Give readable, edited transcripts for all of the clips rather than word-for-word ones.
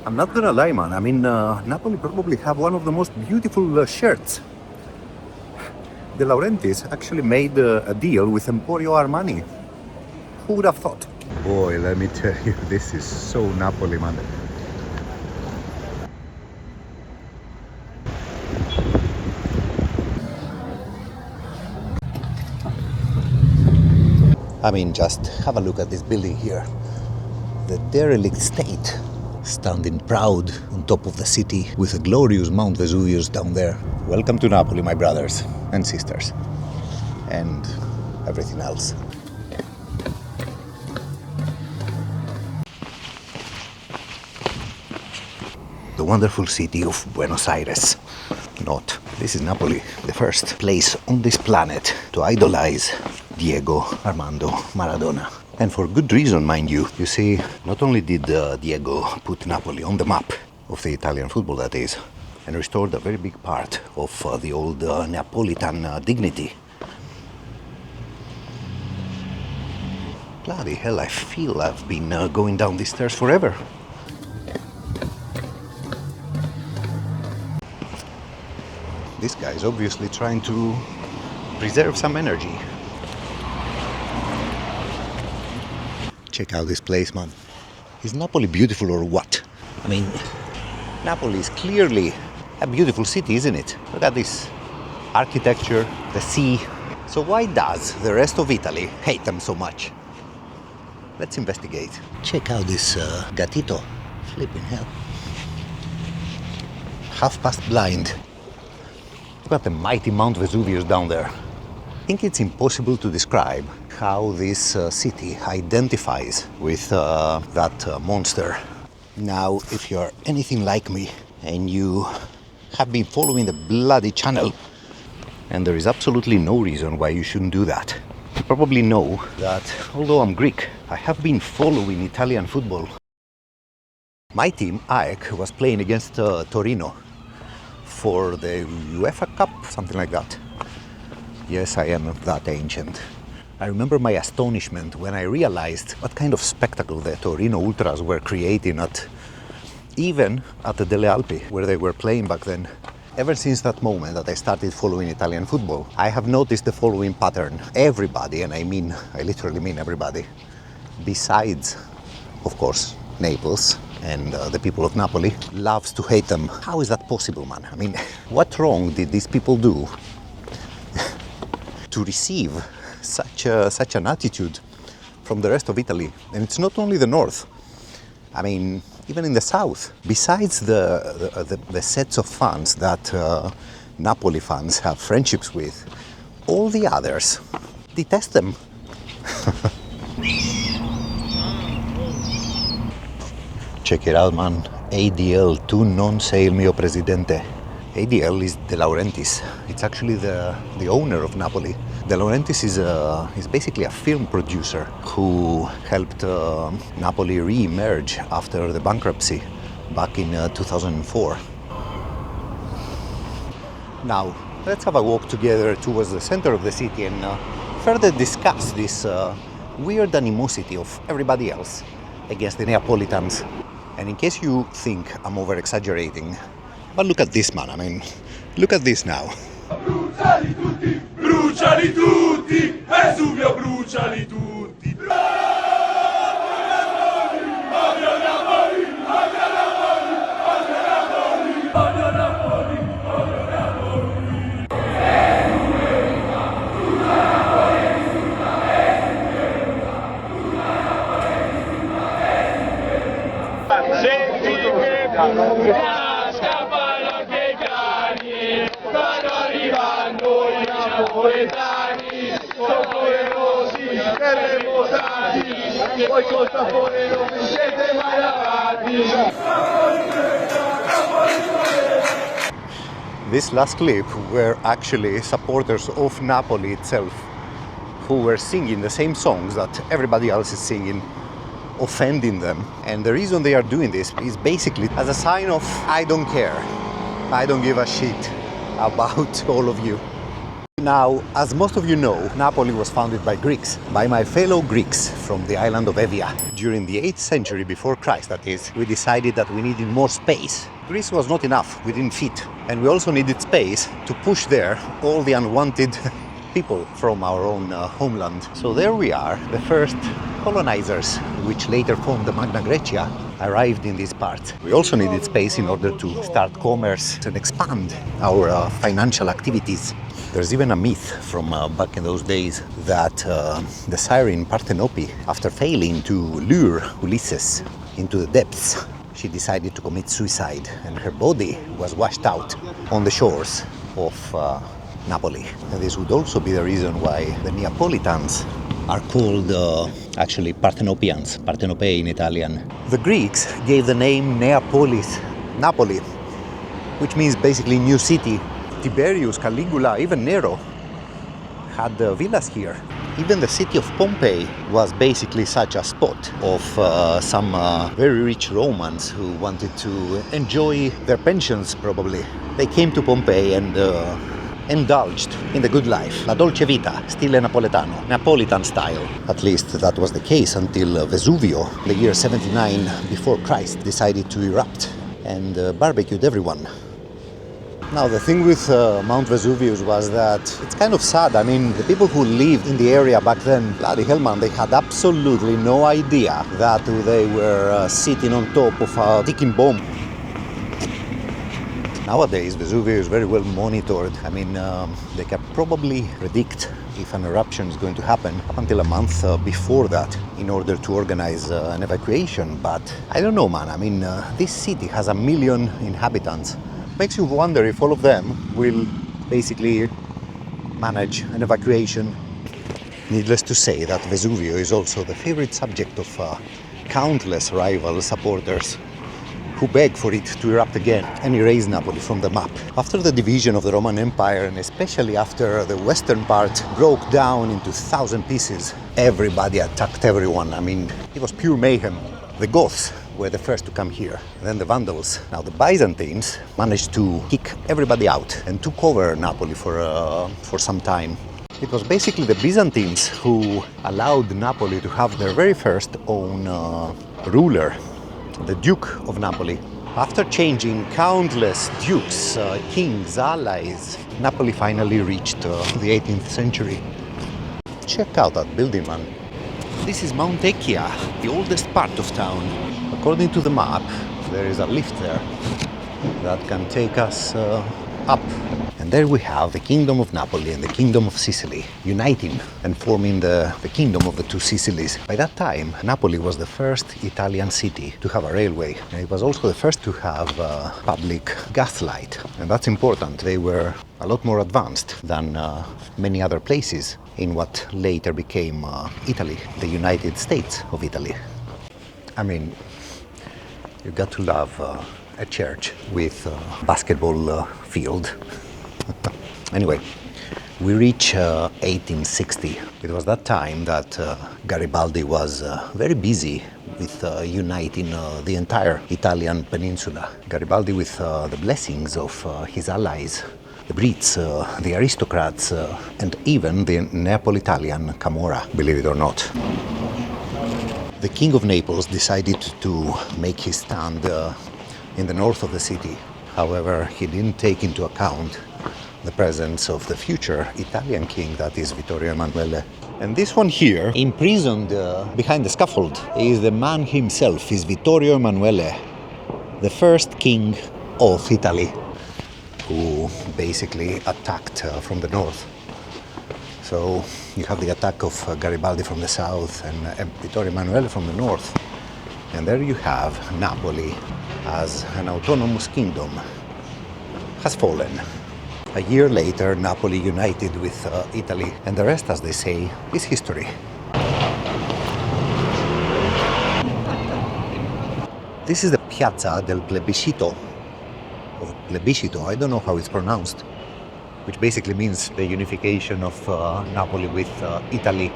I'm not gonna lie, man. I mean, Napoli probably have one of the most beautiful shirts. De Laurentiis actually made a deal with Emporio Armani. Who would have thought? Boy, let me tell you, this is so Napoli, man. I mean, just have a look at this building here. The derelict state, standing proud on top of the city with a glorious Mount Vesuvius down there. Welcome to Napoli, my brothers and sisters, and everything else. The wonderful city of Buenos Aires. Not. This is Napoli, the first place on this planet to idolize Diego Armando Maradona. And for good reason, mind you. You see, not only did Diego put Napoli on the map of the Italian football, that is, and restored a very big part of the old Neapolitan dignity. Bloody hell, I feel I've been going down these stairs forever. This guy is obviously trying to preserve some energy. Check out this place, man. Is Napoli beautiful or what? I mean, Napoli is clearly a beautiful city, isn't it? Look at this architecture, the sea. So why does the rest of Italy hate them so much? Let's investigate. Check out this gatito. Flipping hell. Half past blind. Look at the mighty Mount Vesuvius down there. I think it's impossible to describe how this city identifies with that monster. Now, if you're anything like me and you have been following the bloody channel, and there is absolutely no reason why you shouldn't do that, you probably know that although I'm Greek, I have been following Italian football. My team, Agoch, was playing against Torino for the UEFA Cup, something like that. Yes, I am that ancient. I remember my astonishment when I realized what kind of spectacle the Torino Ultras were creating even at the Delle Alpi, where they were playing back then. Ever since that moment that I started following Italian football, I have noticed the following pattern. Everybody, and I literally mean everybody, besides, of course, Naples and the people of Napoli, loves to hate them. How is that possible, man? I mean, what wrong did these people do to receive such an attitude from the rest of Italy? And it's not only the north. I mean, even in the south. Besides the sets of fans that Napoli fans have friendships with, all the others detest them. Check it out, man. ADL, tu non sei il mio presidente. ADL is De Laurentiis. It's actually the owner of Napoli. De Laurentiis is basically a film producer who helped Napoli re-emerge after the bankruptcy back in 2004. Now, let's have a walk together towards the center of the city and further discuss this weird animosity of everybody else against the Neapolitans. And in case you think I'm over-exaggerating, but look at this, man. I mean, look at this now. Bruciali tutti, bruciali tutti, Vesuvio bruciali tutti. Scappano anche i piani, stanno arrivando i napoletani, sono coerosi per le mosati, voi col sapore non vi siete mai lavati. This last clip were actually supporters of Napoli itself who were singing the same songs that everybody else is singing, offending them. And the reason they are doing this is basically as a sign of I don't care, I don't give a shit, about all of you. Now, as most of you know, Napoli was founded by Greeks, by my fellow Greeks from the island of Evia. During the 8th century before Christ, that is, we decided that we needed more space. Greece was not enough, we didn't fit. And we also needed space to push there all the unwanted people from our own homeland. So there we are, the first colonizers, which later formed the Magna Graecia, arrived in this part. We also needed space in order to start commerce and expand our financial activities. There's even a myth from back in those days that the siren Parthenope, after failing to lure Ulysses into the depths, she decided to commit suicide, and her body was washed out on the shores of Napoli. And this would also be the reason why the Neapolitans are called actually Parthenopeans, Parthenope in Italian. The Greeks gave the name Neapolis, Napoli, which means basically new city. Tiberius, Caligula, even Nero had villas here. Even the city of Pompeii was basically such a spot of some very rich Romans who wanted to enjoy their pensions, probably. They came to Pompeii and indulged in the good life, la dolce vita, stile napoletano, Napolitan style. At least that was the case until Vesuvio, the year 79 before Christ, decided to erupt and barbecued everyone. Now, the thing with Mount Vesuvius was that it's kind of sad. I mean, the people who lived in the area back then, bloody hell man, they had absolutely no idea that they were sitting on top of a ticking bomb. Nowadays, Vesuvius is very well monitored. I mean, they can probably predict if an eruption is going to happen up until a month before that in order to organize an evacuation. But I don't know, man. I mean, this city has 1 million inhabitants. Makes you wonder if all of them will basically manage an evacuation. Needless to say that Vesuvio is also the favorite subject of countless rival supporters who beg for it to erupt again and erase Napoli from the map. After the division of the Roman Empire, and especially after the western part broke down into 1,000 pieces, everybody attacked everyone. I mean, it was pure mayhem. The Goths were the first to come here, then the Vandals. Now the Byzantines managed to kick everybody out and took over Napoli for some time. It was basically the Byzantines who allowed Napoli to have their very first own ruler, the Duke of Napoli. After changing countless dukes, kings, allies, Napoli finally reached the 18th century. Check out that building, man. This is Mount Echia, the oldest part of town. According to the map, there is a lift there that can take us up. And there we have the Kingdom of Napoli and the Kingdom of Sicily uniting and forming the Kingdom of the Two Sicilies. By that time, Napoli was the first Italian city to have a railway. And it was also the first to have public gas light. And that's important. They were a lot more advanced than many other places in what later became Italy, the United States of Italy. I mean, you got to love a church with a basketball field. Anyway, we reach 1860. It was that time that Garibaldi was very busy with uniting the entire Italian peninsula. Garibaldi, with the blessings of his allies, the Brits, the aristocrats, and even the Neapolitan Camorra, believe it or not. The King of Naples decided to make his stand in the north of the city. However, he didn't take into account the presence of the future Italian king, that is Vittorio Emanuele. And this one here, imprisoned behind the scaffold, is the man himself, is Vittorio Emanuele, the first king of Italy, who basically attacked from the north. So you have the attack of Garibaldi from the south and Vittorio Emanuele from the north. And there you have Napoli as an autonomous kingdom has fallen. A year later, Napoli united with Italy, and the rest, as they say, is history. This is the Piazza del Plebiscito, or Plebiscito, I don't know how it's pronounced, which basically means the unification of Napoli with Italy.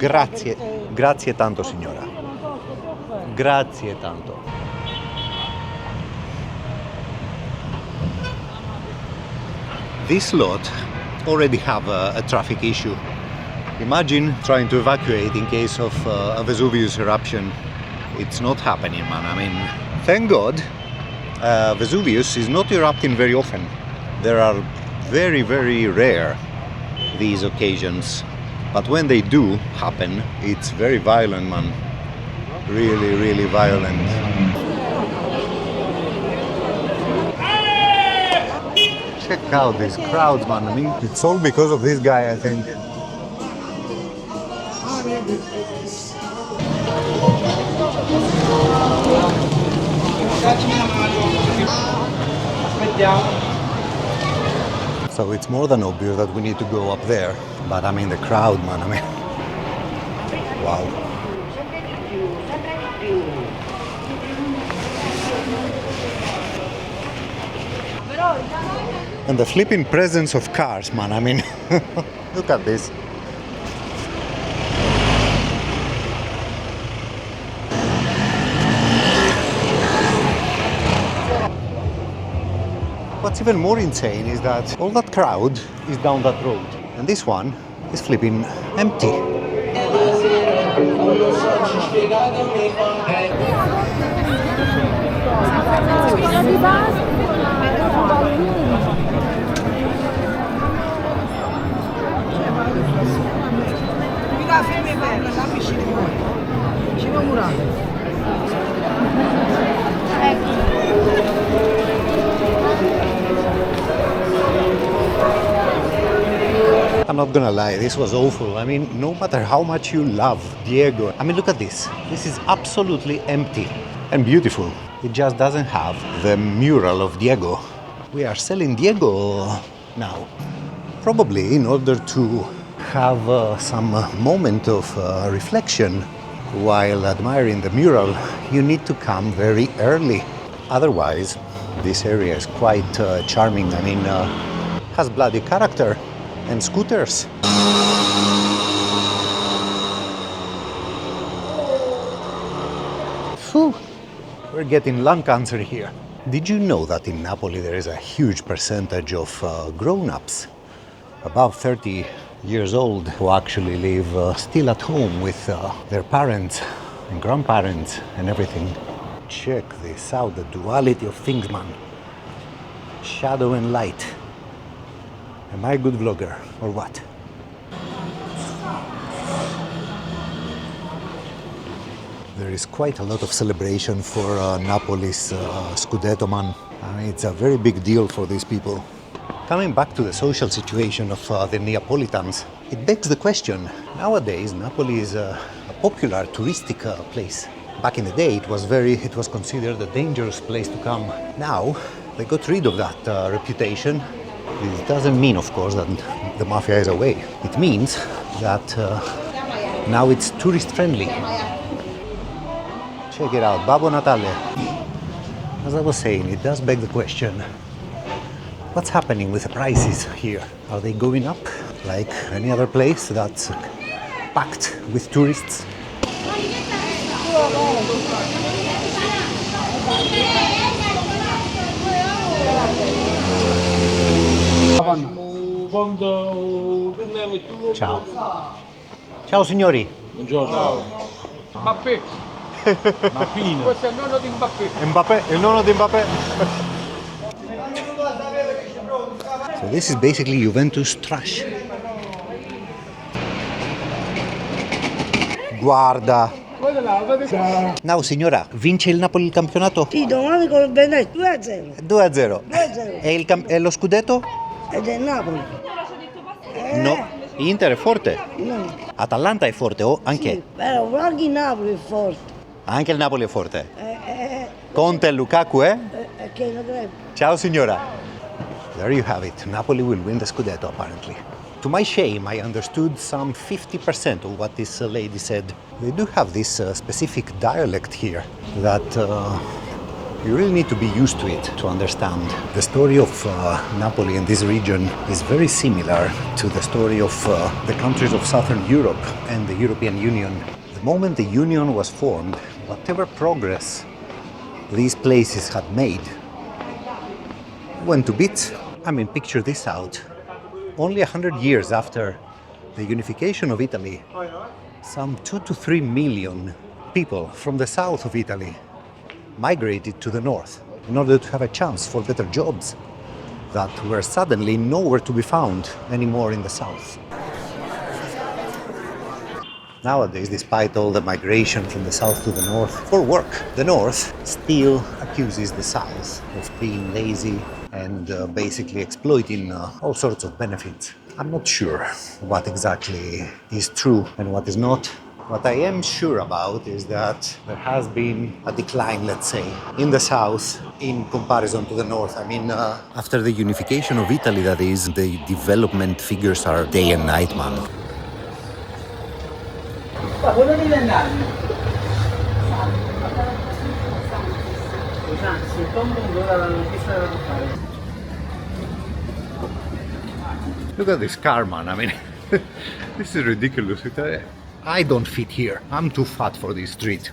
Grazie, grazie tanto signora. Grazie tanto. This lot already have a traffic issue. Imagine trying to evacuate in case of a Vesuvius eruption. It's not happening, man. I mean, thank God Vesuvius is not erupting very often. There are very, very rare these occasions. But when they do happen, it's very violent, man. Really, really violent. Check out these crowds, man. I mean, it's all because of this guy, I think. So it's more than obvious that we need to go up there. But I mean, the crowd, man, I mean, wow. And the flipping presence of cars, man, I mean, look at this. What's even more insane is that all that crowd is down that road, and this one is flipping empty. I'm not gonna lie, this was awful. I mean, no matter how much you love Diego, I mean, look at this. This is absolutely empty and beautiful. It just doesn't have the mural of Diego. We are selling Diego now, probably in order to have some moment of reflection while admiring the mural. You need to come very early. Otherwise, this area is quite charming. I mean, has bloody character. And scooters. Whew. We're getting lung cancer here. Did you know that in Napoli there is a huge percentage of grown-ups above 30 years old who actually live still at home with their parents and grandparents and everything? Check this out, the duality of things, man. Shadow and light. Am I a good vlogger or what? There is quite a lot of celebration for Napoli's Scudetto, man. I mean, it's a very big deal for these people. Coming back to the social situation of the Neapolitans, it begs the question. Nowadays, Napoli is a popular touristic place. Back in the day, it was considered a dangerous place to come. Now, they got rid of that reputation. It doesn't mean, of course, that the mafia is away. It means that now it's tourist friendly. Check it out, Babbo Natale. As I was saying, it does beg the question, what's happening with the prices here? Are they going up like any other place that's packed with tourists? Ciao. Ciao signori. Buongiorno. Mbappé. Mappino. Questo è il nonno di Mbappé. Mbappé, il nonno di Mbappé. So this is basically Juventus trash. Guarda. Now signora, vince il Napoli il campionato? Sì, domani con il Venezia 2-0. 2-0. 2-0. E lo scudetto? È del Napoli. No. Inter è forte? No. Atalanta è forte, oh, anche? Sì, però anche il Napoli è forte. Anche il Napoli è forte? Conte e Lukaku, eh? Che lo deve. Ciao signora. There you have it. Napoli will win the Scudetto, apparently. To my shame, I understood some 50% of what this lady said. They do have this specific dialect here that You really need to be used to it to understand. The story of Napoli and this region is very similar to the story of the countries of Southern Europe and the European Union. The moment the Union was formed, whatever progress these places had made went to bits. I mean, picture this out. Only 100 years after the unification of Italy, some 2 to 3 million people from the south of Italy migrated to the north in order to have a chance for better jobs that were suddenly nowhere to be found anymore in the south. Nowadays, despite all the migration from the south to the north for work, the north still accuses the south of being lazy and basically exploiting all sorts of benefits. I'm not sure what exactly is true and what is not. What I am sure about is that there has been a decline, let's say, in the south in comparison to the north. I mean, after the unification of Italy, that is, the development figures are day and night, man. Look at this car, man. I mean, this is ridiculous. I don't fit here. I'm too fat for this street.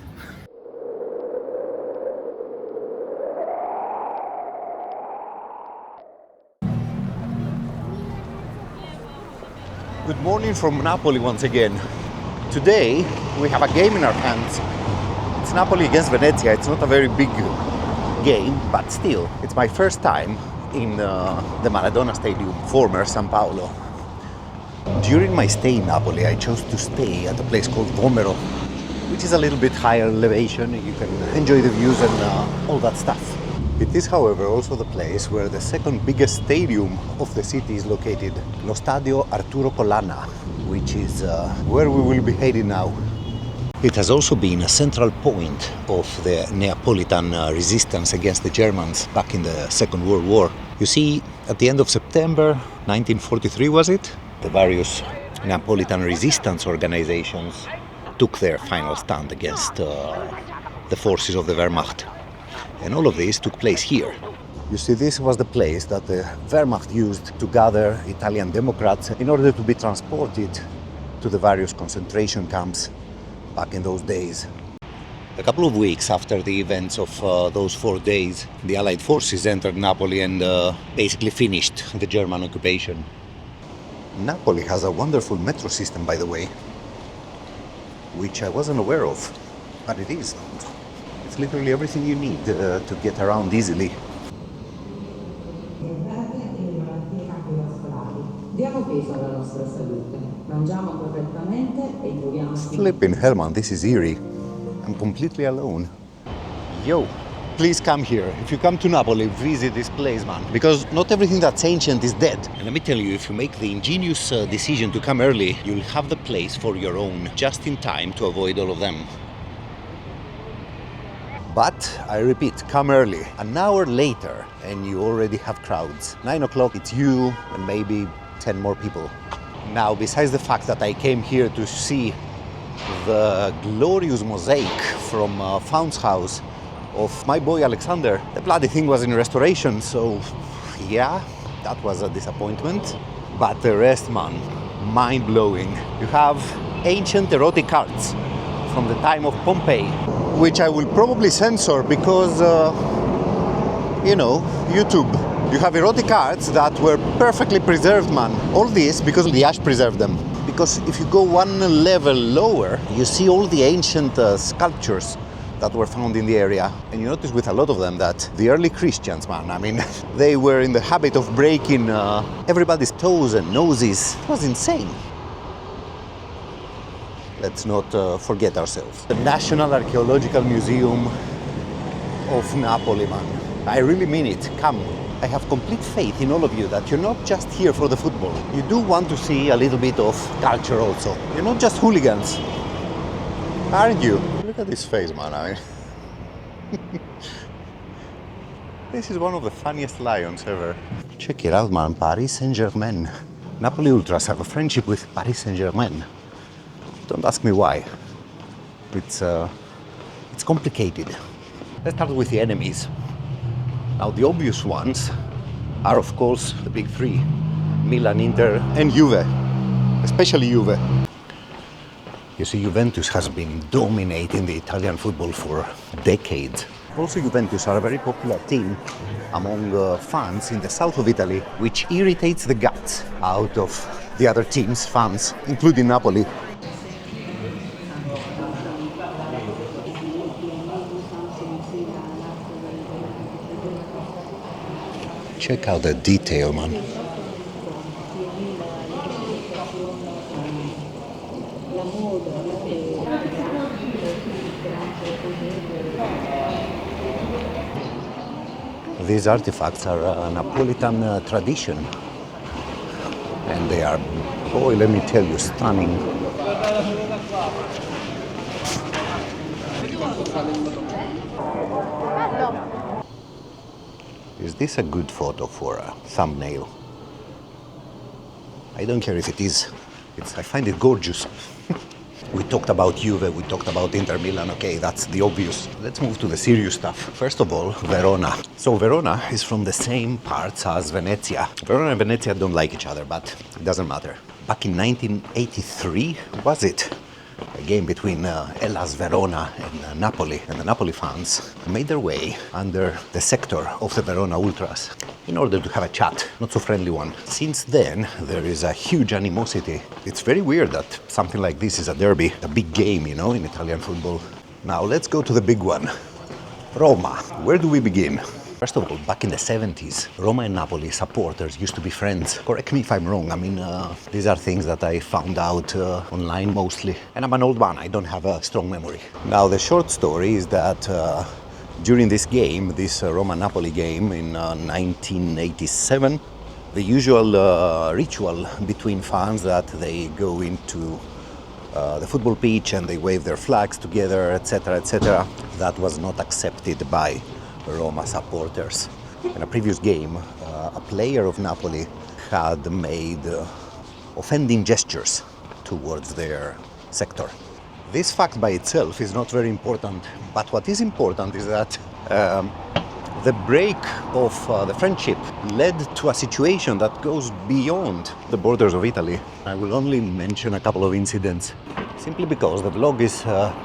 Good morning from Napoli once again. Today we have a game in our hands. It's Napoli against Venezia. It's not a very big game, but still, it's my first time in the Maradona Stadium, former San Paolo. During my stay in Napoli, I chose to stay at a place called Vomero, which is a little bit higher elevation. You can enjoy the views and all that stuff. It is, however, also the place where the second biggest stadium of the city is located, Stadio Arturo Collana, which is where we will be heading now. It has also been a central point of the Neapolitan resistance against the Germans back in the Second World War. You see, at the end of September 1943, was it? The various Neapolitan resistance organizations took their final stand against the forces of the Wehrmacht. And all of this took place here. You see, this was the place that the Wehrmacht used to gather Italian Democrats in order to be transported to the various concentration camps back in those days. A couple of weeks after the events of those 4 days, the Allied forces entered Napoli and basically finished the German occupation. Napoli has a wonderful metro system, by the way, which I wasn't aware of, but it is. It's literally everything you need to get around easily. Flipping hell, man, this is eerie. I'm completely alone. Yo, please come here. If you come to Napoli, visit this place, man. Because not everything that's ancient is dead. And let me tell you, if you make the ingenious decision to come early, you'll have the place for your own, just in time to avoid all of them. But, I repeat, come early. An hour later, and you already have crowds. 9 o'clock, it's you and maybe 10 more people. Now, besides the fact that I came here to see the glorious mosaic from Founts House of my boy Alexander, the bloody thing was in restoration, so yeah, that was a disappointment. But the rest, man, mind-blowing. You have ancient erotic arts from the time of Pompeii, which I will probably censor because, you know, YouTube. You have erotic arts that were perfectly preserved, man. All this because the ash preserved them. Because if you go one level lower, you see all the ancient sculptures that were found in the area. And you notice with a lot of them that the early Christians, man, I mean, they were in the habit of breaking everybody's toes and noses. It was insane. Let's not forget ourselves. The National Archaeological Museum of Napoli, man. I really mean it. Come. I have complete faith in all of you that you're not just here for the football. You do want to see a little bit of culture also. You're not just hooligans, aren't you? Look at this face, man. I mean, this is one of the funniest lions ever. Check it out, man. Paris Saint-Germain. Napoli Ultras have a friendship with Paris Saint-Germain. Don't ask me why. It's complicated. Let's start with the enemies. Now the obvious ones are of course the big three, Milan, Inter and Juve, especially Juve. You see, Juventus has been dominating the Italian football for decades. Also, Juventus are a very popular team among fans in the south of Italy, which irritates the guts out of the other teams' fans, including Napoli. Check out the detail, man. These artifacts are a Napolitan tradition, and they are, boy, let me tell you, stunning. Is this a good photo for a thumbnail? I don't care if it is. I find it gorgeous. We talked about Juve, we talked about Inter Milan, okay, that's the obvious. Let's move to the serious stuff. First of all, Verona. So Verona is from the same parts as Venezia. Verona and Venezia don't like each other, but it doesn't matter. Back in 1983, was it? A game between Hellas Verona and Napoli, and the Napoli fans made their way under the sector of the Verona Ultras in order to have a chat, not so friendly one. Since then, there is a huge animosity. It's very weird that something like this is a derby, a big game, you know, in Italian football. Now let's go to the big one. Roma. Where do we begin? First of all, back in the 70s, Roma and Napoli supporters used to be friends. Correct me if I'm wrong. I mean, these are things that I found out online mostly. And I'm an old man, I don't have a strong memory. Now, the short story is that during this game, this Roma-Napoli game in 1987, the usual ritual between fans that they go into the football pitch and they wave their flags together, etc., that was not accepted by Roma supporters. In a previous game, a player of Napoli had made offending gestures towards their sector. This fact by itself is not very important, but what is important is that the break of the friendship led to a situation that goes beyond the borders of Italy. I will only mention a couple of incidents, simply because the vlog is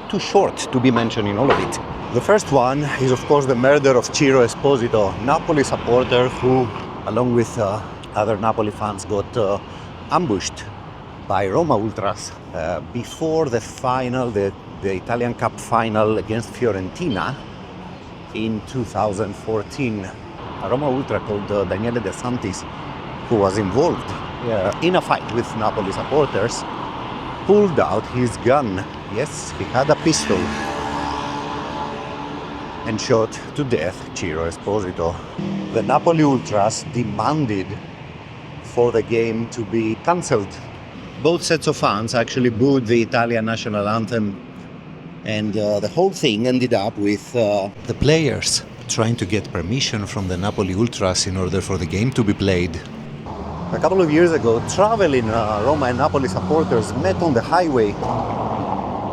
too short to be mentioned in all of it. The first one is, of course, the murder of Ciro Esposito, Napoli supporter who, along with other Napoli fans, got ambushed by Roma Ultras before the final, the Italian Cup final against Fiorentina in 2014. A Roma Ultra called Daniele De Santis, who was involved in a fight with Napoli supporters, pulled out his gun. Yes, he had a pistol, and shot to death Ciro Esposito. The Napoli Ultras demanded for the game to be cancelled. Both sets of fans actually booed the Italian national anthem, and the whole thing ended up with the players trying to get permission from the Napoli Ultras in order for the game to be played. A couple of years ago, traveling Roma and Napoli supporters met on the highway,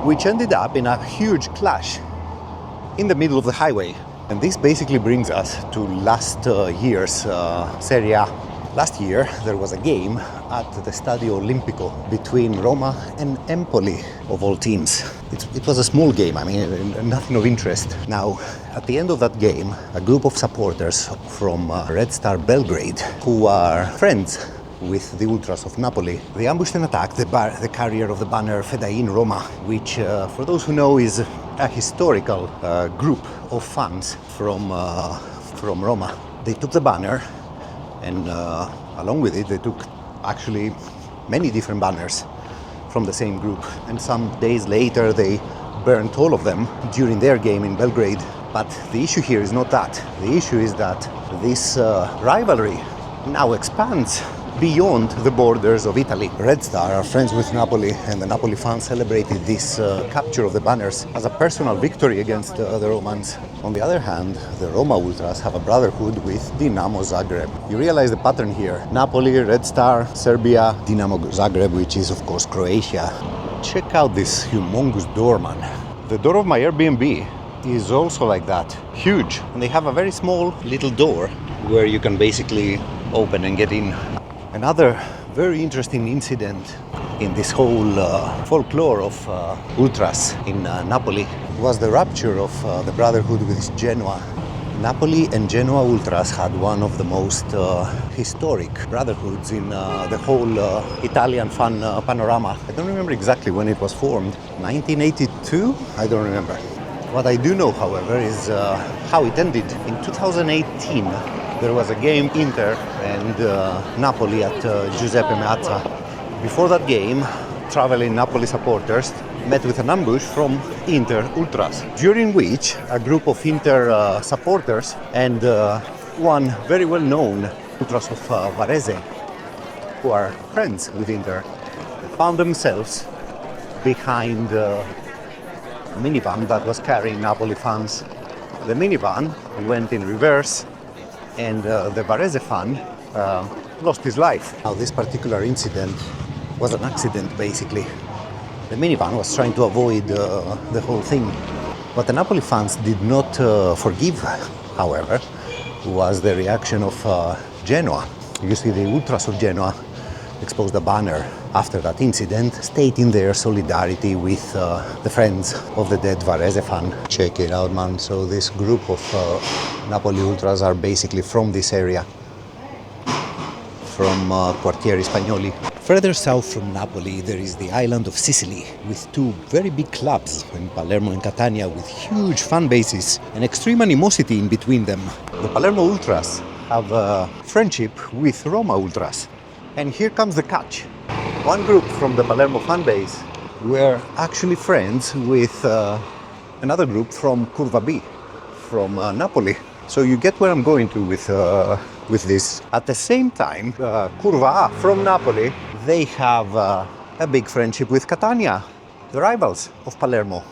which ended up in a huge clash in the middle of the highway. And this basically brings us to last year's Serie A. Last year there was a game at the Stadio Olimpico between Roma and Empoli, of all teams. It was a small game, I mean, nothing of interest. Now, at the end of that game, a group of supporters from Red Star Belgrade, who are friends with the Ultras of Napoli, they ambushed and attacked the carrier of the banner Fedain Roma, which, for those who know, is a historical group of fans from Roma. They took the banner, and along with it, they took actually many different banners from the same group. And some days later, they burnt all of them during their game in Belgrade. But the issue here is not that. The issue is that this rivalry now expands beyond the borders of Italy. Red Star are friends with Napoli, and the Napoli fans celebrated this capture of the banners as a personal victory against the Romans. On the other hand, the Roma Ultras have a brotherhood with Dinamo Zagreb. You realize the pattern here. Napoli, Red Star, Serbia, Dinamo Zagreb, which is of course Croatia. Check out this humongous door, man. The door of my Airbnb is also like that, huge. And they have a very small little door where you can basically open and get in. Another very interesting incident in this whole folklore of ultras in Napoli was the rupture of the brotherhood with Genoa. Napoli and Genoa ultras had one of the most historic brotherhoods in the whole Italian fan panorama. I don't remember exactly when it was formed, 1982? I don't remember. What I do know, however, is how it ended. In 2018, there was a game Inter and Napoli at Giuseppe Meazza. Before that game, traveling Napoli supporters met with an ambush from Inter Ultras, during which a group of Inter supporters and one very well-known Ultras of Varese, who are friends with Inter, found themselves behind a minivan that was carrying Napoli fans. The minivan went in reverse and the Varese fan lost his life. Now, this particular incident was an accident, basically. The minivan was trying to avoid the whole thing. What the Napoli fans did not forgive, however, was the reaction of Genoa. You see, the Ultras of Genoa exposed a banner after that incident stating their solidarity with the friends of the dead Varese fan. Check it out, man. So this group of Napoli Ultras are basically from this area, from Quartieri Spagnoli. Further south from Napoli, there is the island of Sicily, with two very big clubs in Palermo and Catania, with huge fan bases and extreme animosity in between them. The Palermo Ultras have a friendship with Roma Ultras. And here comes the catch. One group from the Palermo fan base were actually friends with another group from Curva B, from Napoli. So you get where I'm going to with this. At the same time, Curva A from Napoli, they have a big friendship with Catania, the rivals of Palermo.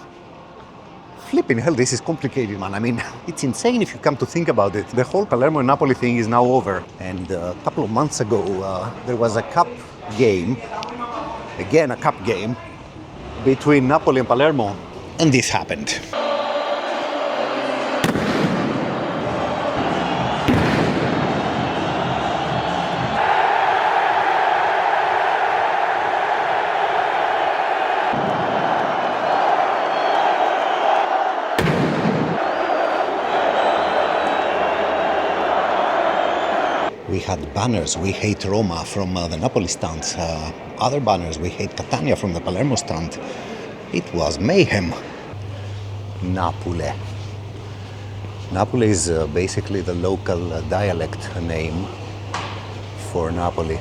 Flipping hell, this is complicated, man. I mean, it's insane if you come to think about it. The whole Palermo and Napoli thing is now over. And a couple of months ago, there was a cup game, again a cup game, between Napoli and Palermo, and this happened. We had banners, "We hate Roma" from the Napoli stand, other banners, "We hate Catania" from the Palermo stand. It was mayhem. Napoli. Napoli is basically the local dialect name for Napoli.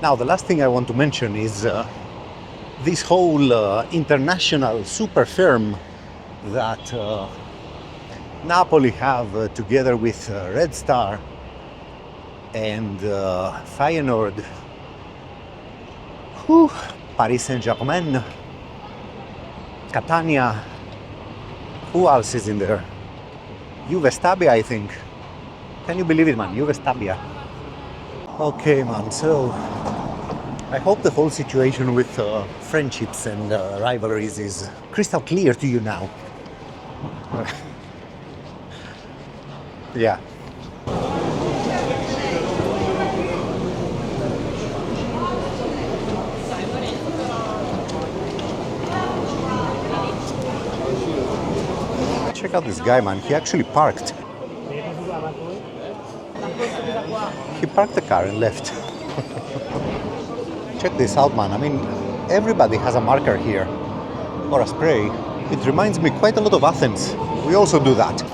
Now, the last thing I want to mention is this whole international super firm that Napoli have together with Red Star and Feyenoord, Paris Saint-Germain, Catania, who else is in there? Juve Stabia, I think. Can you believe it, man? Juve Stabia. Okay, man, so I hope the whole situation with friendships and rivalries is crystal clear to you now. Yeah. Check out this guy, man. He actually parked. He parked the car and left. Check this out, man. I mean, everybody has a marker here, or a spray. It reminds me quite a lot of Athens. We also do that.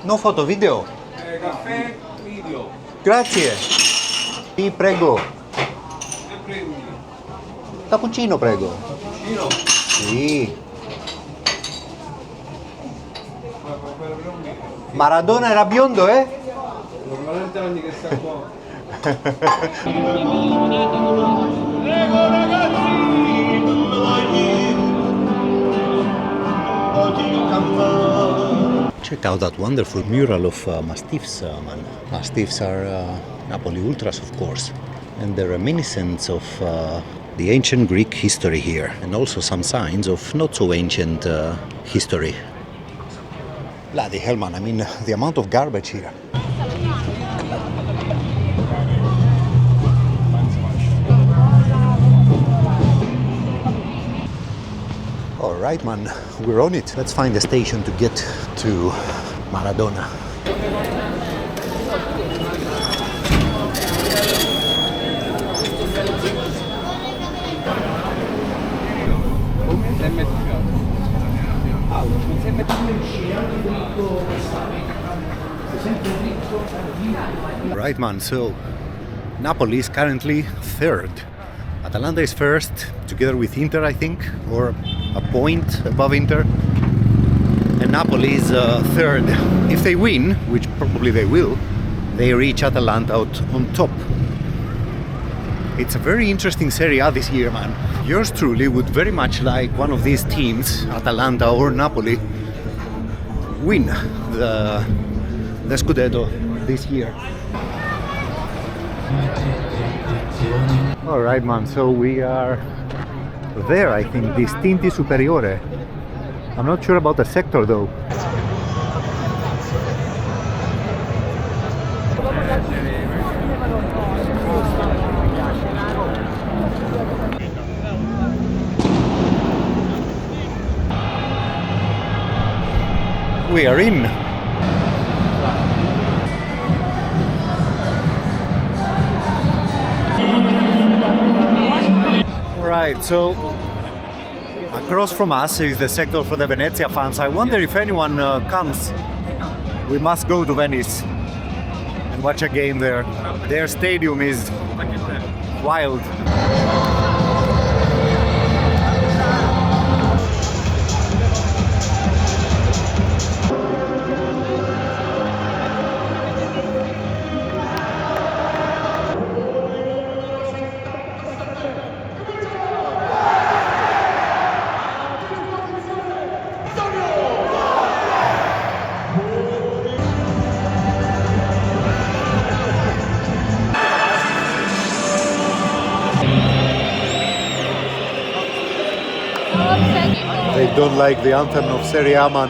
No foto, video. Caffè, video. Grazie. Sì, prego. Che prendi? Cappuccino, prego. Cappuccino? Sì. Maradona era biondo, eh? Normalmente anni che sta qua. Prego ragazzi! Check out that wonderful mural of mastiffs, man. Mastiffs are Napoli ultras, of course, and they're reminiscence of the ancient Greek history here, and also some signs of not so ancient history. Bloody hell, man, I mean, the amount of garbage here. All right, man, we're on it. Let's find a station to get to Maradona. Right, man, so Napoli is currently third. Atalanta is first, together with Inter, I think, or a point above Inter. And Napoli is third. If they win, which probably they will, they reach Atalanta out on top. It's a very interesting Serie A this year, man. Yours truly would very much like one of these teams, Atalanta or Napoli, win the Scudetto this year. Alright, man, so we are there, I think, Distinti Superiore. I'm not sure about the sector though. We are in. Right, so across from us is the sector for the Venezia fans. I wonder if anyone comes. We must go to Venice and watch a game there. Their stadium is wild. They don't like the anthem of Serie A, man.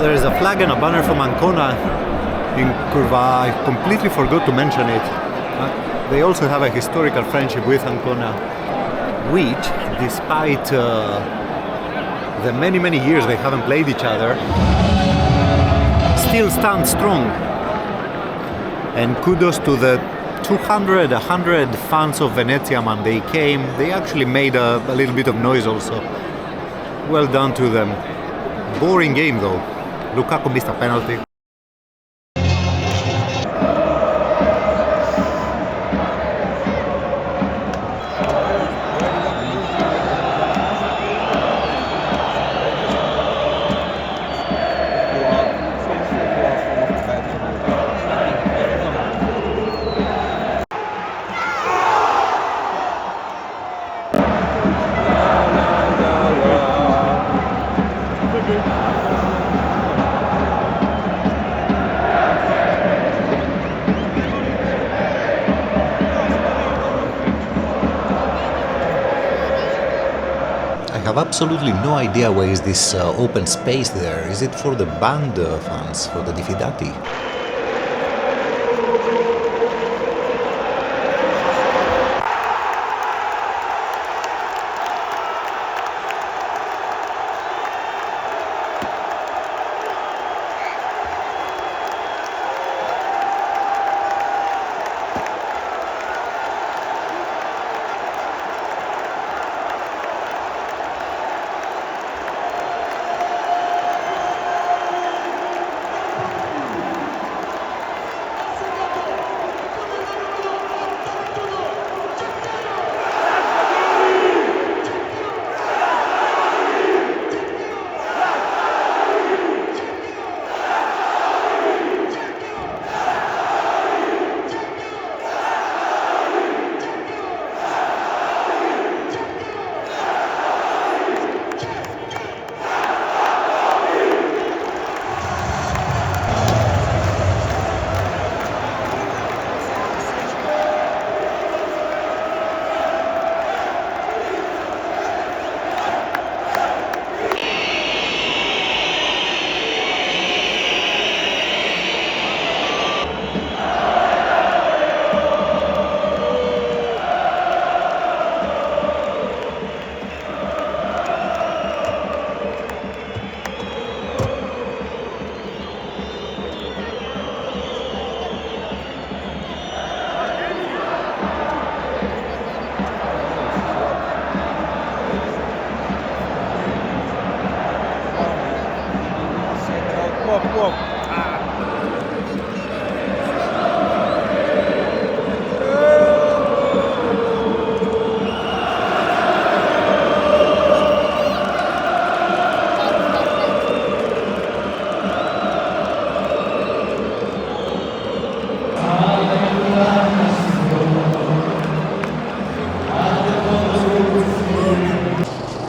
There is a flag and a banner from Ancona in Curva. I completely forgot to mention it. They also have a historical friendship with Ancona, which, despite the many years they haven't played each other, still stands strong. And kudos to the 100 fans of Venezia, man. They came, they actually made a little bit of noise also. Well done to them. Boring game though. Lukaku missed a penalty. have absolutely no idea where is this open space there. Is it for the band fans, for the diffidati?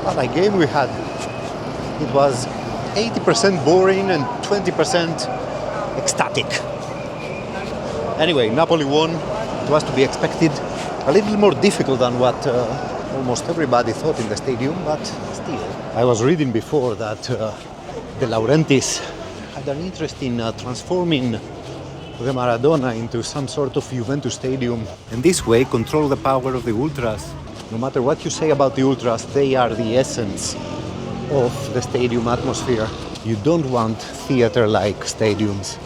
What a game we had. It was 80% boring and 20% ecstatic. Anyway, Napoli won. It was to be expected. A little more difficult than what almost everybody thought in the stadium, but still. I was reading before that De Laurentiis had an interest in transforming the Maradona into some sort of Juventus stadium, and this way control the power of the ultras. No matter what you say about the ultras, they are the essence of the stadium atmosphere. You don't want theater-like stadiums.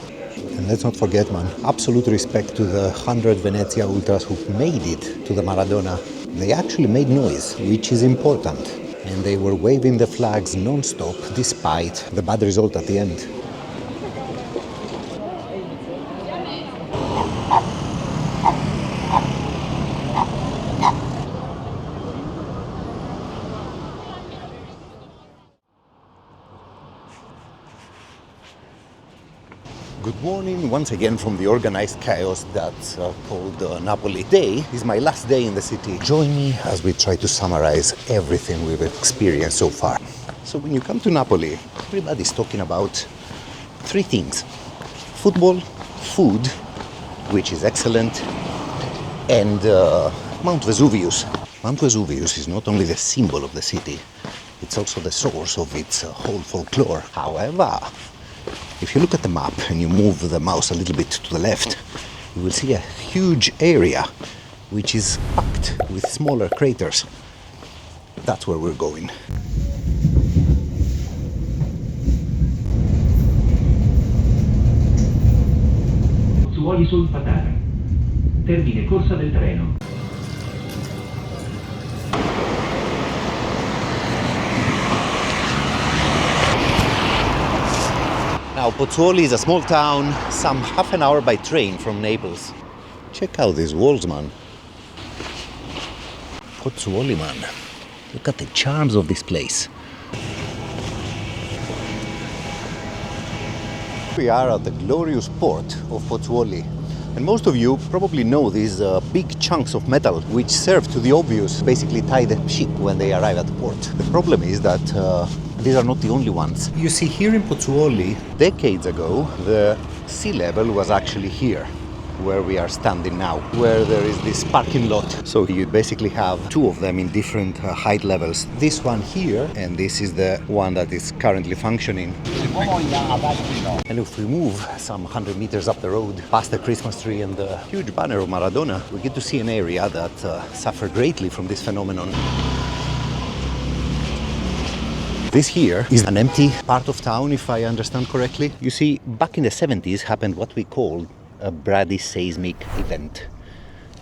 And let's not forget, man, absolute respect to the 100 Venezia ultras who made it to the Maradona. They actually made noise, which is important. And they were waving the flags non-stop despite the bad result at the end. Good morning once again from the organized chaos that's called Napoli. Today is my last day in the city. Join me as we try to summarize everything we've experienced so far. So when you come to Napoli, everybody's talking about three things: football, food, which is excellent, and Mount Vesuvius. Mount Vesuvius is not only the symbol of the city, it's also the source of its whole folklore. However, if you look at the map and you move the mouse a little bit to the left, you will see a huge area which is packed with smaller craters. That's where we're going. Pozzuoli sul Patara. Termine corsa del treno. Now, Pozzuoli is a small town, some half an hour by train from Naples. Check out these walls, man. Pozzuoli, man. Look at the charms of this place. We are at the glorious port of Pozzuoli. And most of you probably know these big chunks of metal which serve to the obvious, basically tie the ship when they arrive at the port. The problem is that these are not the only ones. You see, here in Pozzuoli, decades ago, the sea level was actually here. where we are standing now, where there is this parking lot. So you basically have two of them in different height levels. This one here, and this is the one that is currently functioning. And if we move some 100 meters up the road, past the Christmas tree and the huge banner of Maradona, we get to see an area that suffered greatly from this phenomenon. This here is an empty part of town, if I understand correctly. You see, back in the 70s happened what we called a bradyseismic event.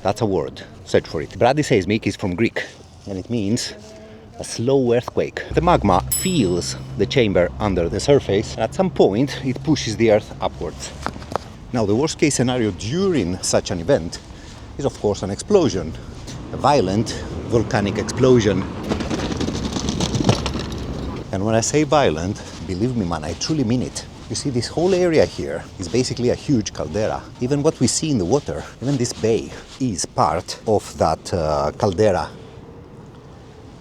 That's a word, search for it. Bradyseismic is from Greek, and it means a slow earthquake. The magma fills the chamber under the surface, and at some point it pushes the earth upwards. Now, the worst case scenario during such an event is, of course, an explosion, a violent volcanic explosion. And when I say violent, believe me, man, I truly mean it. You see, this whole area here is basically a huge caldera. Even what we see in the water, even this bay, is part of that caldera.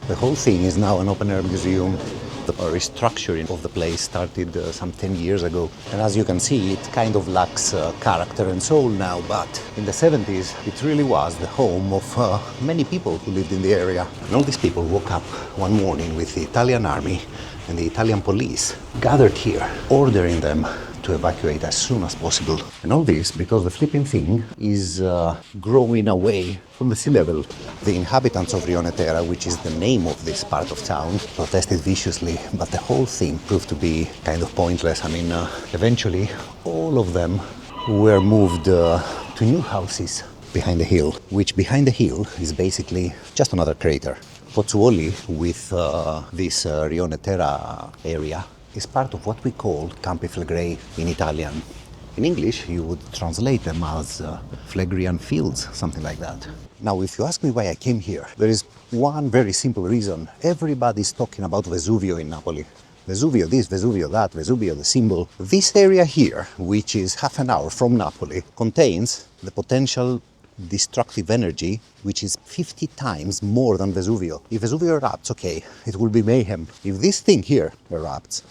The whole thing is now an open-air museum. The restructuring of the place started some 10 years ago. And as you can see, it kind of lacks character and soul now, but in the 70s, it really was the home of many people who lived in the area. And all these people woke up one morning with the Italian army and the Italian police gathered here, ordering them to evacuate as soon as possible. And all this because the flipping thing is growing away from the sea level. The inhabitants of Rione Terra, which is the name of this part of town, protested viciously, but the whole thing proved to be kind of pointless. I mean, eventually all of them were moved to new houses behind the hill, which behind the hill is basically just another crater. Pozzuoli, with this Rione Terra area, is part of what we call Campi Flegrei in Italian. In English, you would translate them as Phlegrean fields, something like that. Now, if you ask me why I came here, there is one very simple reason. Everybody's talking about Vesuvio in Napoli. Vesuvio this, Vesuvio that, Vesuvio the symbol. This area here, which is half an hour from Napoli, contains the potential destructive energy, which is 50 times more than Vesuvio. If Vesuvio erupts, okay, it will be mayhem. If this thing here erupts,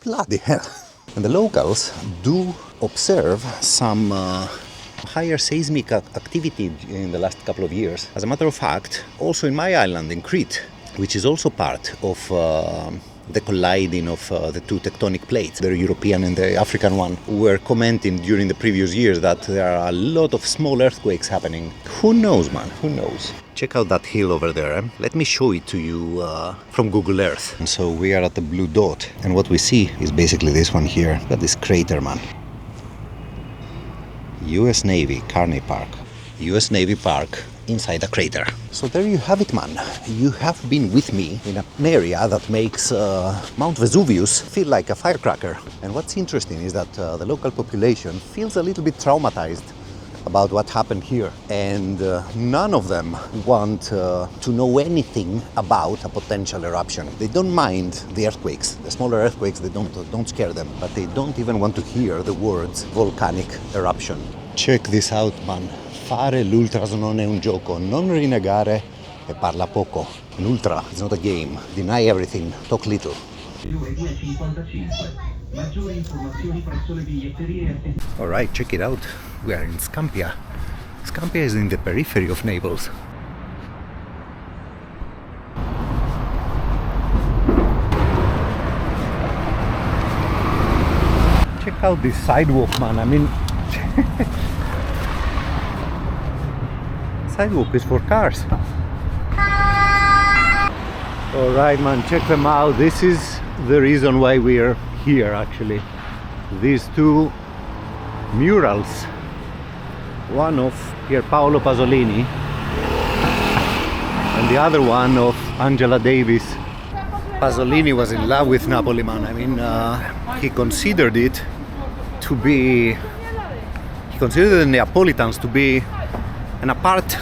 bloody hell. And the locals do observe some higher seismic activity in the last couple of years. As a matter of fact, also in my island, in Crete, which is also part of the colliding of the two tectonic plates, the European and the African one, were commenting during the previous years that there are a lot of small earthquakes happening. Who knows, man? Who knows? Check out that hill over there. Let me show it to you from Google Earth. And so we are at the blue dot, and what we see is basically this one here. Look at this crater, man. US Navy, Carney Park. US Navy Park inside a crater. So there you have it, man. You have been with me in an area that makes Mount Vesuvius feel like a firecracker. And what's interesting is that the local population feels a little bit traumatized about what happened here, and none of them want to know anything about a potential eruption. They don't mind the earthquakes, the smaller earthquakes. They don't scare them, but they don't even want to hear the words volcanic eruption. Check this out, man. Fare l'ultras non è un gioco, non rinnegare e parla poco. An ultra is not a game. Deny everything, talk little. Alright, check it out. We are in Scampia. Scampia is in the periphery of Naples. Check out this sidewalk, man. I mean, sidewalk is for cars. Alright, man, check them out. This is the reason why we are here, actually. These two murals, one of Pierpaolo Pasolini and the other one of Angela Davis. Pasolini was in love with Napoli, man. I mean, he considered it to be, he considered the Neapolitans to be an apart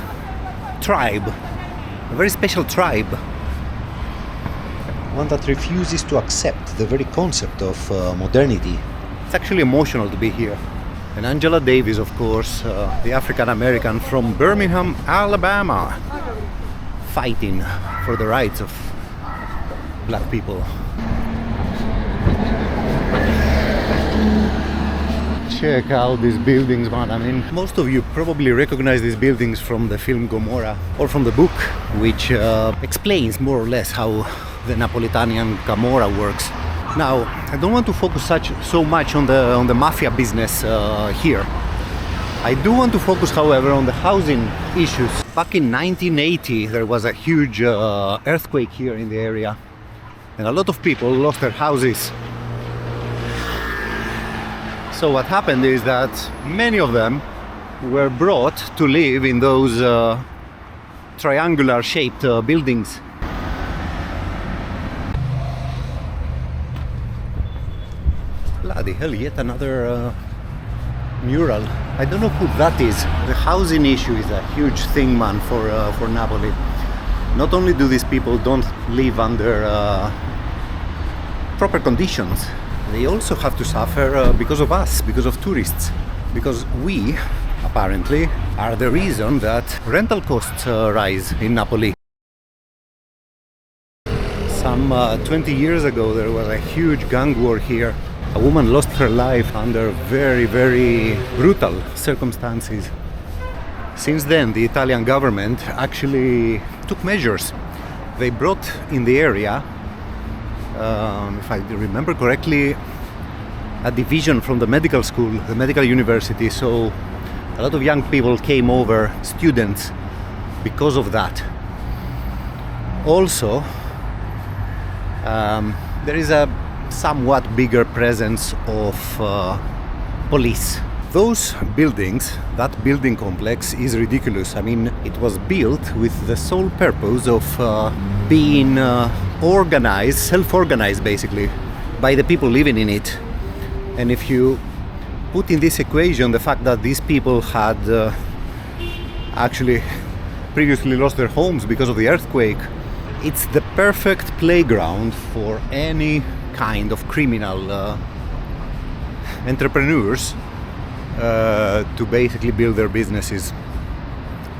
tribe, a very special tribe, one that refuses to accept the very concept of modernity. It's actually emotional to be here. And Angela Davis, of course, the African-American from Birmingham, Alabama, fighting for the rights of black people. Check out these buildings, man. I mean, most of you probably recognize these buildings from the film Gomorrah or from the book, which explains more or less how the Napolitanian Camorra works. Now, I don't want to focus so much on the mafia business here. I do want to focus, however, on the housing issues. Back in 1980, there was a huge earthquake here in the area, and a lot of people lost their houses. So what happened is that many of them were brought to live in those triangular-shaped buildings. Bloody hell, yet another mural. I don't know who that is. The housing issue is a huge thing, man, for Napoli. Not only do these people don't live under proper conditions, they also have to suffer because of us, because of tourists. Because we, apparently, are the reason that rental costs rise in Napoli. Some 20 years ago, there was a huge gang war here. A woman lost her life under very, very brutal circumstances. Since then, the Italian government actually took measures. They brought in the area, if I remember correctly, a division from the medical school, the medical university. So a lot of young people came over, students, because of that. Also, there is a somewhat bigger presence of police. Those buildings, that building complex is ridiculous. I mean, it was built with the sole purpose of being organized, self-organized basically, by the people living in it. And if you put in this equation the fact that these people had actually previously lost their homes because of the earthquake, it's the perfect playground for any kind of criminal entrepreneurs to basically build their businesses.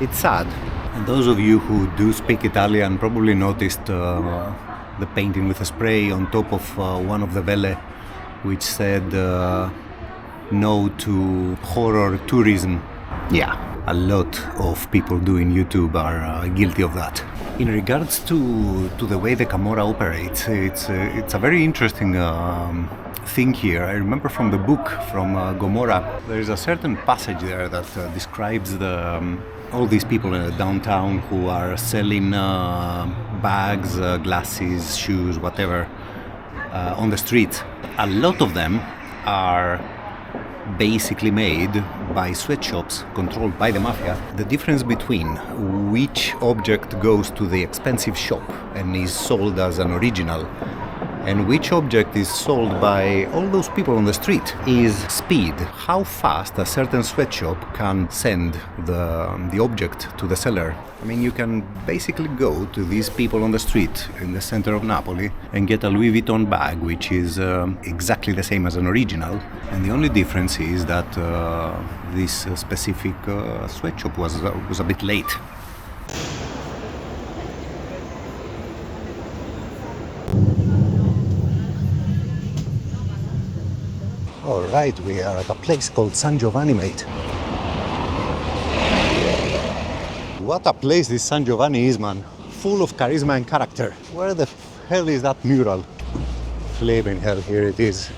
It's sad. And those of you who do speak Italian probably noticed the painting with a spray on top of one of the vele, which said no to horror tourism. Yeah, a lot of people doing YouTube are guilty of that. In regards to the way the Camorra operates, it's a very interesting thing here. I remember from the book, from Gomorrah, there is a certain passage there that describes all these people in the downtown who are selling bags, glasses, shoes, whatever, on the street. A lot of them are basically made by sweatshops controlled by the mafia. The difference between which object goes to the expensive shop and is sold as an original and which object is sold by all those people on the street is speed. How fast a certain sweatshop can send the object to the seller. I mean, you can basically go to these people on the street in the center of Napoli and get a Louis Vuitton bag, which is exactly the same as an original. And the only difference is that this specific sweatshop was a bit late. All right, we are at a place called San Giovanni, mate. What a place this San Giovanni is, man. Full of charisma and character. Where the hell is that mural? Flaming hell, here it is.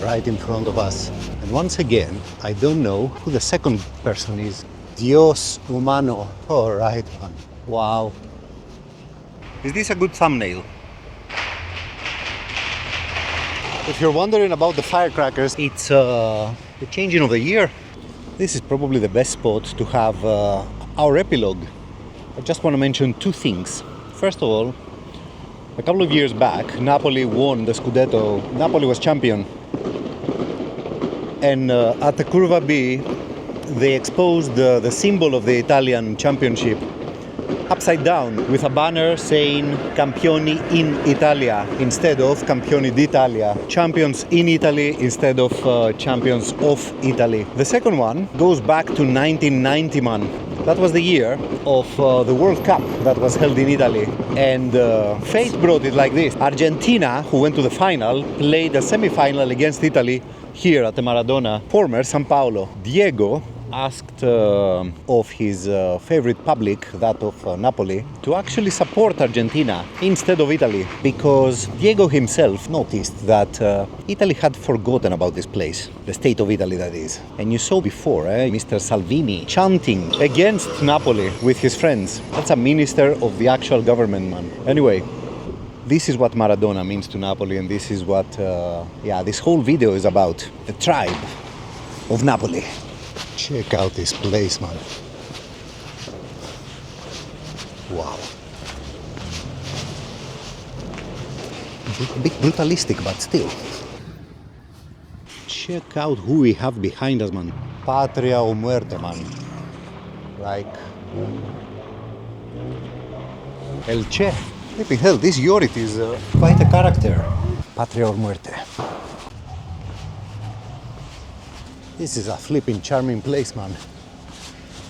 Right in front of us. And once again, I don't know who the second person is. Dios humano. All right, man. Wow. Is this a good thumbnail? If you're wondering about the firecrackers, it's the changing of the year. This is probably the best spot to have our epilogue. I just want to mention two things. First of all, a couple of years back, Napoli won the Scudetto. Napoli was champion. And at the Curva B, they exposed the symbol of the Italian championship upside down with a banner saying Campioni in Italia instead of Campioni d'Italia. Champions in Italy instead of champions of Italy. The second one goes back to 1990, man. That was the year of the World Cup that was held in Italy. And fate brought it like this. Argentina, who went to the final, played a semi-final against Italy here at the Maradona, former San Paolo. Diego asked of his favorite public, that of Napoli, to actually support Argentina instead of Italy, because Diego himself noticed that Italy had forgotten about this place, the state of Italy that is. And you saw before, Mr. Salvini chanting against Napoli with his friends. That's a minister of the actual government, man. Anyway, this is what Maradona means to Napoli, and this is what, this whole video is about. The tribe of Napoli. Check out this place, man. Wow. A bit brutalistic, but still. Check out who we have behind us, man. Patria o muerte, man. Like... El Che. Flipping hell, this Jorit is quite a character. Patria or muerte. This is a flipping charming place, man.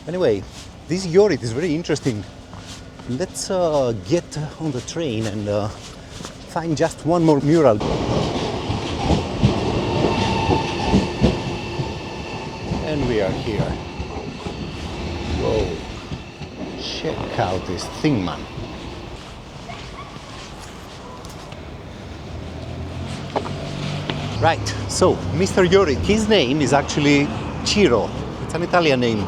Anyway, this Jorit is very interesting. Let's get on the train and find just one more mural. And we are here. Whoa. Check out this thing, man. Right, so Mr. Jorit, his name is actually Ciro. It's an Italian name.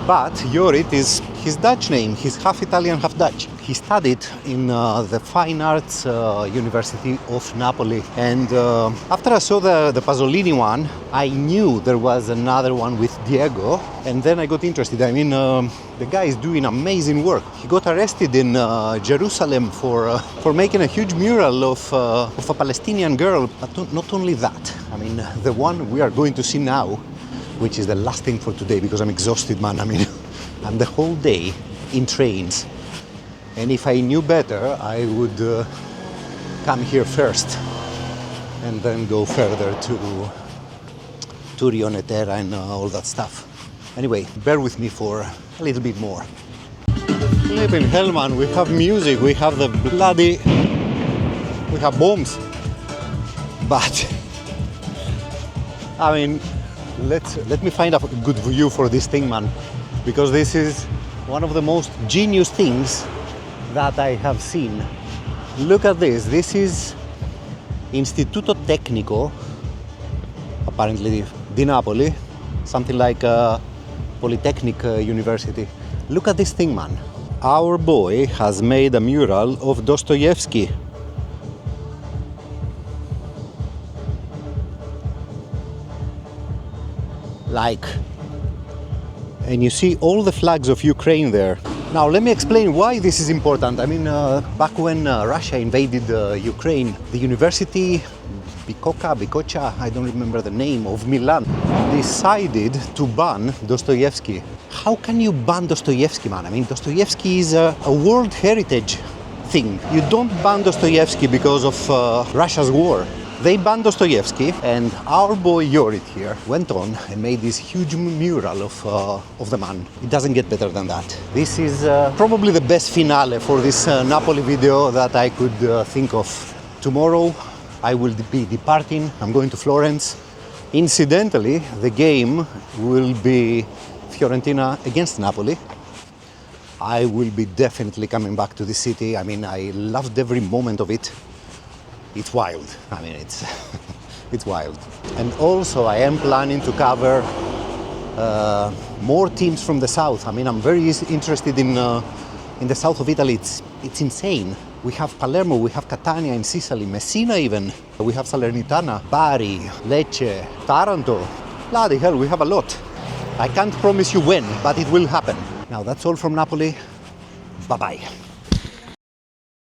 But Jorit is his Dutch name. He's half Italian, half Dutch. He studied in the Fine Arts University of Napoli. And after I saw the Pasolini one, I knew there was another one with Diego. And then I got interested. I mean, the guy is doing amazing work. He got arrested in Jerusalem for making a huge mural of a Palestinian girl. But not only that. I mean, the one we are going to see now, which is the last thing for today, because I'm exhausted, man. I mean, I'm the whole day in trains. And if I knew better, I would come here first and then go further to Rio Netera and all that stuff. Anyway, bear with me for a little bit more. Flipping hell, man, we have music, we have the bloody... we have bombs. But, I mean, let me find a good view for this thing, man. Because this is one of the most genius things that I have seen. Look at this. This is Istituto Tecnico, apparently di Napoli, something like a Polytechnic University. Look at this thing, man. Our boy has made a mural of Dostoevsky. Like, and you see all the flags of Ukraine there. Now let me explain why this is important. I mean, back when Russia invaded Ukraine, the University Bicocca, I don't remember the name, of Milan, decided to ban Dostoevsky. How can you ban Dostoevsky, man? I mean, Dostoevsky is a World Heritage thing. You don't ban Dostoevsky because of Russia's war. They banned Dostoevsky, and our boy Jorit here went on and made this huge mural of the man. It doesn't get better than that. This is probably the best finale for this Napoli video that I could think of. Tomorrow I will be departing. I'm going to Florence. Incidentally, the game will be Fiorentina against Napoli. I will be definitely coming back to the city. I mean, I loved every moment of it. It's wild. I mean, it's it's wild. And also, I am planning to cover more teams from the south. I mean, I'm very interested in the south of Italy. It's insane. We have Palermo, we have Catania in Sicily, Messina even. We have Salernitana, Bari, Lecce, Taranto. Bloody hell, we have a lot. I can't promise you when, but it will happen. Now, that's all from Napoli. Bye-bye.